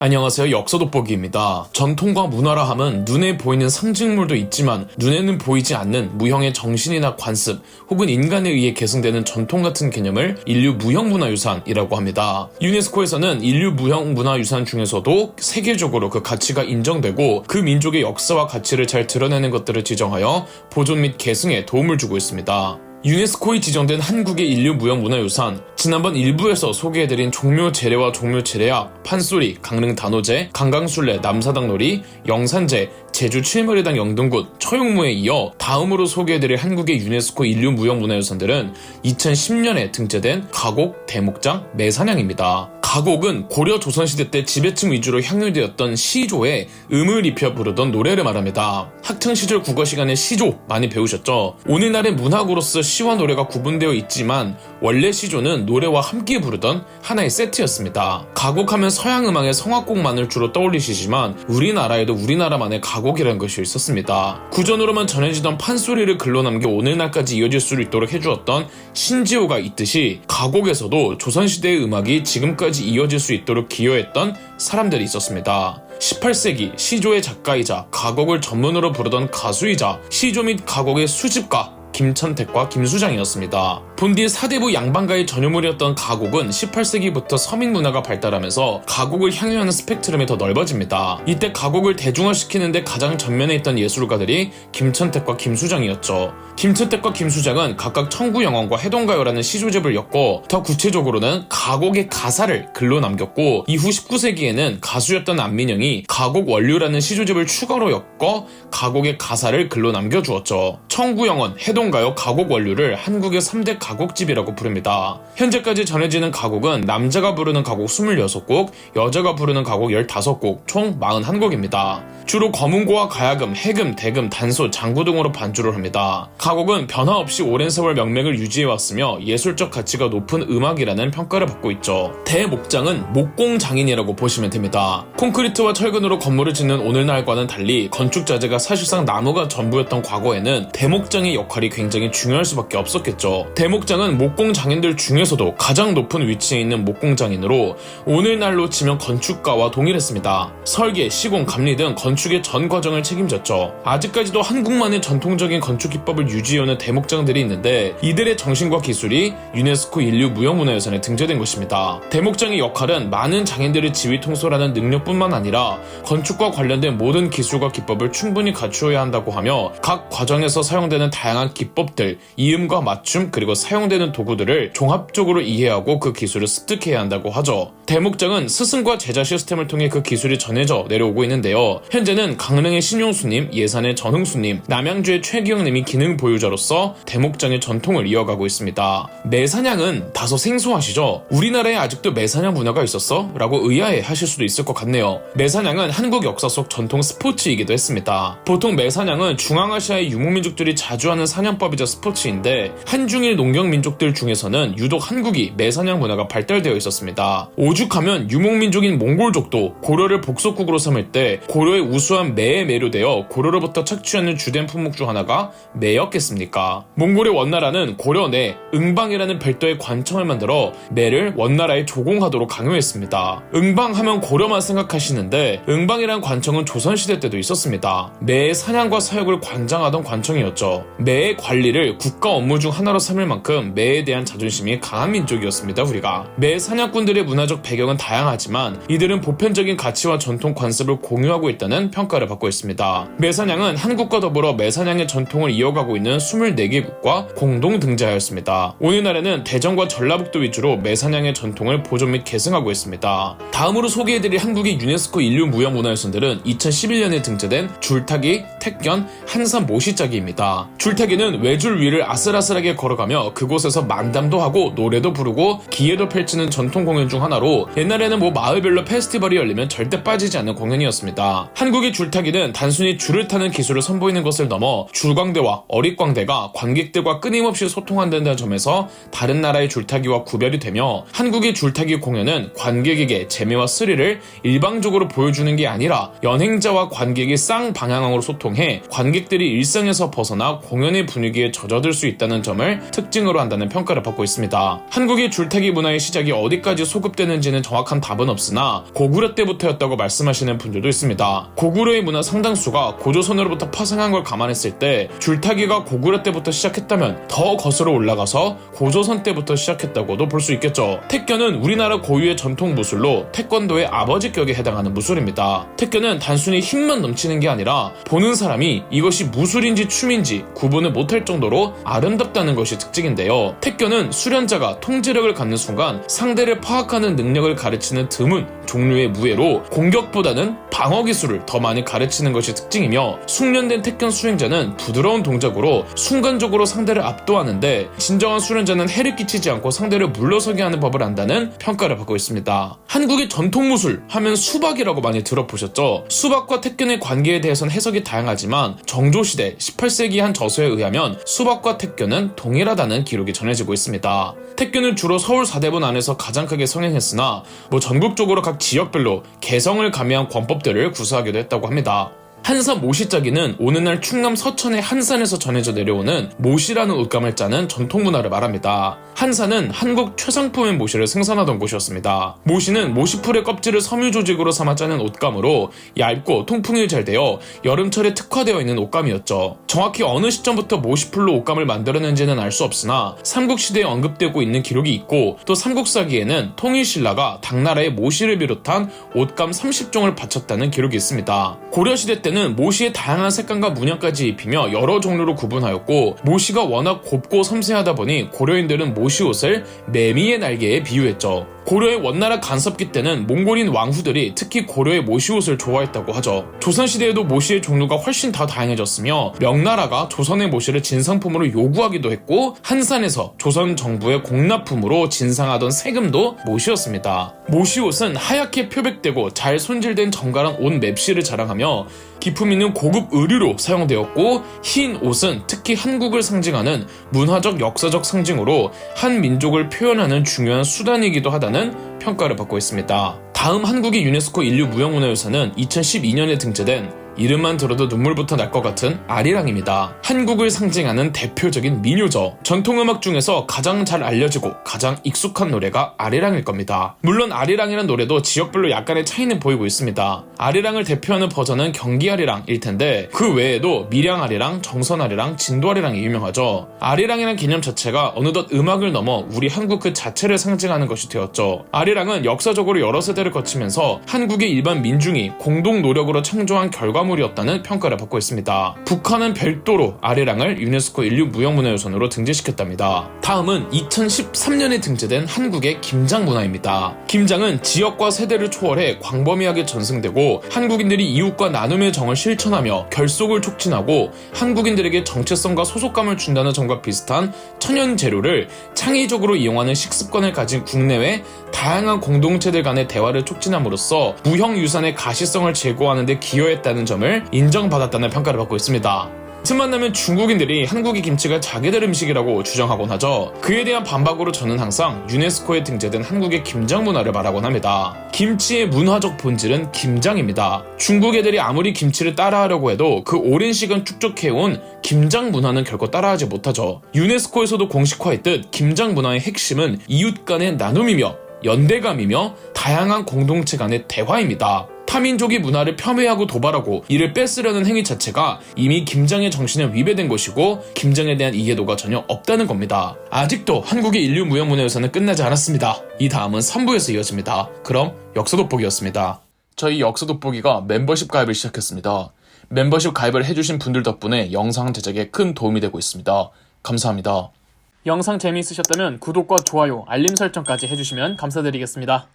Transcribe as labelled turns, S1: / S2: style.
S1: 안녕하세요. 역사돋보기입니다. 전통과 문화라 함은 눈에 보이는 상징물도 있지만 눈에는 보이지 않는 무형의 정신이나 관습 혹은 인간에 의해 계승되는 전통 같은 개념을 인류 무형문화유산이라고 합니다. 유네스코에서는 인류 무형문화유산 중에서도 세계적으로 그 가치가 인정되고 그 민족의 역사와 가치를 잘 드러내는 것들을 지정하여 보존 및 계승에 도움을 주고 있습니다. 유네스코에 지정된 한국의 인류 무형문화유산, 지난번 1부에서 소개해드린 종묘제례와 종묘제례악, 판소리, 강릉 단오제, 강강술래, 남사당놀이, 영산제, 제주 칠머리당 영등굿, 처용무에 이어 다음으로 소개해드릴 한국의 유네스코 인류 무형문화유산들은 2010년에 등재된 가곡, 대목장, 매사냥입니다. 가곡은 고려 조선시대 때 지배층 위주로 향유되었던 시조에 음을 입혀 부르던 노래를 말합니다. 학창시절 국어시간에 시조 많이 배우셨죠? 오늘날의 문학으로서 시와 노래가 구분되어 있지만 원래 시조는 노래와 함께 부르던 하나의 세트였습니다. 가곡하면 서양음악의 성악곡만을 주로 떠올리시지만 우리나라에도 우리나라만의 가곡이라는 것이 있었습니다. 구전으로만 전해지던 판소리를 글로 남겨 오늘날까지 이어질 수 있도록 해주었던 신지호가 있듯이 가곡에서도 조선시대의 음악이 지금까지 이어질 수 있도록 기여했던 사람들이 있었습니다. 18세기 시조의 작가이자 가곡을 전문으로 부르던 가수이자 시조 및 가곡의 수집가 김천택과 김수장이었습니다. 본디 사대부 양반가의 전유물이었던 가곡은 18세기부터 서민 문화가 발달하면서 가곡을 향유하는 스펙트럼이 더 넓어집니다. 이때 가곡을 대중화시키는데 가장 전면에 있던 예술가들이 김천택과 김수장이었죠. 김천택과 김수장은 각각 청구영원과 해동가요라는 시조집을 엮고 더 구체적으로는 가곡의 가사를 글로 남겼고 이후 19세기에는 가수였던 안민영이 가곡 원류라는 시조집을 추가로 엮어 가곡의 가사를 글로 남겨주었죠. 청구영원, 해동가요, 가곡 원류를 한국의 3대 가곡집이라고 부릅니다. 현재까지 전해지는 가곡은 남자가 부르는 가곡 26곡, 여자가 부르는 가곡 15곡, 총 41곡입니다. 주로 검은고와 가야금, 해금, 대금, 단소, 장구 등으로 반주를 합니다. 가곡은 변화 없이 오랜 세월 명맥을 유지해왔으며 예술적 가치가 높은 음악이라는 평가를 받고 있죠. 대목장은 목공장인이라고 보시면 됩니다. 콘크리트와 철근으로 건물을 짓는 오늘날과는 달리 건축 자재가 사실상 나무가 전부였던 과거에는 대목장의 역할이 굉장히 중요할 수밖에 없었겠죠. 대목장은 목공장인들 중에서도 가장 높은 위치에 있는 목공장인으로 오늘날로 치면 건축가와 동일했습니다. 설계, 시공, 감리 등 건축의 전 과정을 책임졌죠. 아직까지도 한국만의 전통적인 건축 기법을 유지해오는 대목장들이 있는데 이들의 정신과 기술이 유네스코 인류 무형문화유산에 등재된 것입니다. 대목장의 역할은 많은 장인들을 지휘 통솔하는 능력뿐만 아니라 건축과 관련된 모든 기술과 기법을 충분히 갖추어야 한다고 하며 각 과정에서 사용되는 다양한 기법들, 이음과 맞춤, 그리고 사용되는 도구들을 종합적으로 이해하고 그 기술을 습득해야 한다고 하죠. 대목장은 스승과 제자 시스템을 통해 그 기술이 전해져 내려오고 있는데요. 현재는 강릉의 신용수님, 예산의 전흥수님, 남양주의 최기영님이 기능 보유자로서 대목장의 전통을 이어가고 있습니다. 매사냥은 다소 생소하시죠? 우리나라에 아직도 매사냥 문화가 있었어? 라고 의아해 하실 수도 있을 것 같네요. 매사냥은 한국 역사 속 전통 스포츠이기도 했습니다. 보통 매사냥은 중앙아시아의 유목민족들이 자주 하는 사냥법이자 스포츠인데 한중일 농경민족들 중에서는 유독 한국이 매사냥 문화가 발달되어 있었습니다. 오죽하면 유목민족인 몽골족도 고려를 복속국으로 삼을 때 고려의 우수한 매에 매료되어 고려로부터 착취하는 주된 품목 중 하나가 매였겠습니까? 몽골의 원나라는 고려 내 응방이라는 별도의 관청을 만들어 매를 원나라에 조공하도록 강요했습니다. 응방하면 고려만 생각하시는데 응방이란 관청은 조선시대 때도 있었습니다. 매의 사냥과 사육을 관장하던 관청이었죠. 매의 관리를 국가 업무 중 하나로 삼을 만큼 매에 대한 자존심이 강한 민족이었습니다. 우리가 매 사냥꾼들의 문화적 배경은 다양하지만 이들은 보편적인 가치와 전통 관습을 공유하고 있다는 평가를 받고 있습니다. 매사냥은 한국과 더불어 매사냥의 전통을 이어가고 있는 24개국과 공동 등재하였습니다. 오늘날에는 대전과 전라북도 위주로 매사냥의 전통을 보존 및 계승하고 있습니다. 다음으로 소개해드릴 한국의 유네스코 인류 무형문화유산들은 2011년에 등재된 줄타기, 택견, 한산 모시짜기입니다. 줄타기는 외줄 위를 아슬아슬하게 걸어가며 그곳에서 만담도 하고 노래도 부르고 기회도 펼치는 전통 공연 중 하나로 옛날에는 마을별로 페스티벌이 열리면 절대 빠지지 않는 공연이었습니다. 한국의 줄타기는 단순히 줄을 타는 기술을 선보이는 것을 넘어 줄광대와 어릿광대가 관객들과 끊임없이 소통한다는 점에서 다른 나라의 줄타기와 구별이 되며 한국의 줄타기 공연은 관객에게 재미와 스릴을 일방적으로 보여주는 게 아니라 연행자와 관객이 쌍방향으로 소통해 관객들이 일상에서 벗어 벗어나 공연의 분위기에 젖어들 수 있다는 점을 특징으로 한다는 평가를 받고 있습니다. 한국의 줄타기 문화의 시작이 어디까지 소급되는지는 정확한 답은 없으나 고구려 때부터였다고 말씀하시는 분들도 있습니다. 고구려의 문화 상당수가 고조선으로부터 파생한 걸 감안했을 때 줄타기가 고구려 때부터 시작했다면 더 거슬러 올라가서 고조선 때부터 시작했다고도 볼 수 있겠죠. 태견은 우리나라 고유의 전통 무술로 태권도의 아버지격에 해당하는 무술입니다. 태견은 단순히 힘만 넘치는 게 아니라 보는 사람이 이것이 무술인지 춤인지 구분을 못할 정도로 아름답다는 것이 특징인데요. 태견은 수련자가 통제력을 갖는 순간 상대를 파악하는 능력을 가르치는 드문 종류의 무예로 공격보다는 방어 기술을 더 많이 가르치는 것이 특징이며 숙련된 태견 수행자는 부드러운 동작으로 순간적으로 상대를 압도하는데 진정한 수련자는 해를 끼치지 않고 상대를 물러서게 하는 법을 안다는 평가를 받고 있습니다. 한국의 전통 무술 하면 수박이라고 많이 들어보셨죠? 수박과 태견의 관계에 대해서는 해석이 다양하지만 정조시대 18세기 한 저서에 의하면 수박과 태견은 동일하다는 기록이 전해지고 있습니다. 태견은 주로 서울 사대본 안에서 가장 크게 성행했으나 전국적으로 각 지역별로 개성을 가미한 권법들을 구사하기도 했다고 합니다. 한사 모시짜기는 오늘날 충남 서천의 한산에서 전해져 내려오는 모시라는 옷감을 짜는 전통 문화를 말합니다. 한산은 한국 최상품의 모시를 생산하던 곳이었습니다. 모시는 모시풀의 껍질을 섬유 조직으로 삼아 짜는 옷감으로 얇고 통풍이 잘 되어 여름철에 특화되어 있는 옷감이었죠. 정확히 어느 시점부터 모시풀로 옷감을 만들어낸지는 알 수 없으나 삼국시대에 언급되고 있는 기록이 있고 또 삼국사기에는 통일신라가 당나라의 모시를 비롯한 옷감 30종을 바쳤다는 기록이 있습니다. 고려시대 때는 모시의 다양한 색감과 문양까지 입히며 여러 종류로 구분하였고 모시가 워낙 곱고 섬세하다 보니 고려인들은 모시옷을 매미의 날개에 비유했죠. 고려의 원나라 간섭기 때는 몽골인 왕후들이 특히 고려의 모시옷을 좋아했다고 하죠. 조선시대에도 모시의 종류가 훨씬 더 다양해졌으며 명나라가 조선의 모시를 진상품으로 요구하기도 했고 한산에서 조선 정부의 공납품으로 진상하던 세금도 모시였습니다. 모시옷은 하얗게 표백되고 잘 손질된 정갈한 옷 맵시를 자랑하며 기품 있는 고급 의류로 사용되었고 흰 옷은 특히 한국을 상징하는 문화적 역사적 상징으로 한 민족을 표현하는 중요한 수단이기도 하다는 평가를 받고 있습니다. 다음 한국의 유네스코 인류 무형문화유산은 2012년에 등재된 이름만 들어도 눈물부터 날 것 같은 아리랑입니다. 한국을 상징하는 대표적인 민요죠. 전통음악 중에서 가장 잘 알려지고 가장 익숙한 노래가 아리랑일 겁니다. 물론 아리랑이란 노래도 지역별로 약간의 차이는 보이고 있습니다. 아리랑을 대표하는 버전은 경기 아리랑일 텐데 그 외에도 밀양 아리랑, 정선 아리랑, 진도 아리랑이 유명하죠. 아리랑이란 개념 자체가 어느덧 음악을 넘어 우리 한국 그 자체를 상징하는 것이 되었죠. 아리랑은 역사적으로 여러 세대를 거치면서 한국의 일반 민중이 공동 노력으로 창조한 결과물이었다는 평가를 받고 있습니다. 북한은 별도로 아리랑을 유네스코 인류 무형문화유산으로 등재시켰답니다. 다음은 2013년에 등재된 한국의 김장 문화입니다. 김장은 지역과 세대를 초월해 광범위하게 전승되고 한국인들이 이웃과 나눔의 정을 실천하며 결속을 촉진하고 한국인들에게 정체성과 소속감을 준다는 점과 비슷한 천연 재료를 창의적으로 이용하는 식습관을 가진 국내외 다양한 공동체들 간의 대화를 촉진함으로써 무형유산의 가시성을 제고하는 데 기여했다는 점을 인정받았다는 평가를 받고 있습니다. 틈만 나면 중국인들이 한국의 김치가 자기들 음식이라고 주장하곤 하죠. 그에 대한 반박으로 저는 항상 유네스코에 등재된 한국의 김장 문화를 말하곤 합니다. 김치의 문화적 본질은 김장입니다. 중국 애들이 아무리 김치를 따라하려고 해도 그 오랜 시간 축적해온 김장 문화는 결코 따라하지 못하죠. 유네스코에서도 공식화했듯 김장 문화의 핵심은 이웃 간의 나눔이며 연대감이며 다양한 공동체 간의 대화입니다. 타민족이 문화를 폄훼하고 도발하고 이를 뺏으려는 행위 자체가 이미 김장의 정신에 위배된 것이고 김장에 대한 이해도가 전혀 없다는 겁니다. 아직도 한국의 인류 무형문화유산은 끝나지 않았습니다. 이 다음은 3부에서 이어집니다. 그럼 역사 돋보기였습니다. 저희 역사 돋보기가 멤버십 가입을 시작했습니다. 멤버십 가입을 해주신 분들 덕분에 영상 제작에 큰 도움이 되고 있습니다. 감사합니다.
S2: 영상 재미있으셨다면 구독과 좋아요, 알림 설정까지 해주시면 감사드리겠습니다.